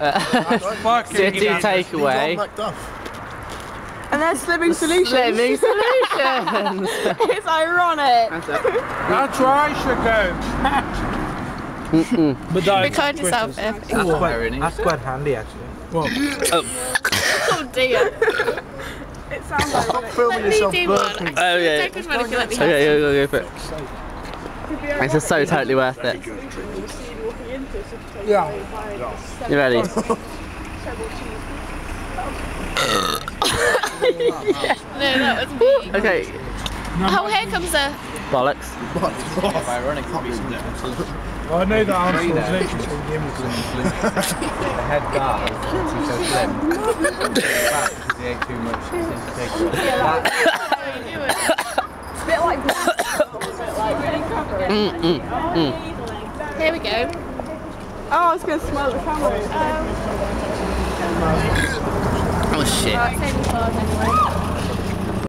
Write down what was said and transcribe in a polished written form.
City takeaway. And there's Slimming Solutions. Slimming Solutions. It's ironic. That's where I should go. Be kind to yourself, F. That's quite handy actually. Oh dear. It sounds like Filming yourself Oh burping. yeah. take this one if you let me have Okay, go for it. This is so totally worth it. Yeah. You ready? No, that was me. Okay. Oh, here comes the... Bollocks. Ironic to be some differences. I know that answer was literally The head guy is so slim. Because he ate too much, he seems to take it. It's a bit like... Here we go. Oh, I was going to smell the camera. Oh shit. Right, same as ours anyway.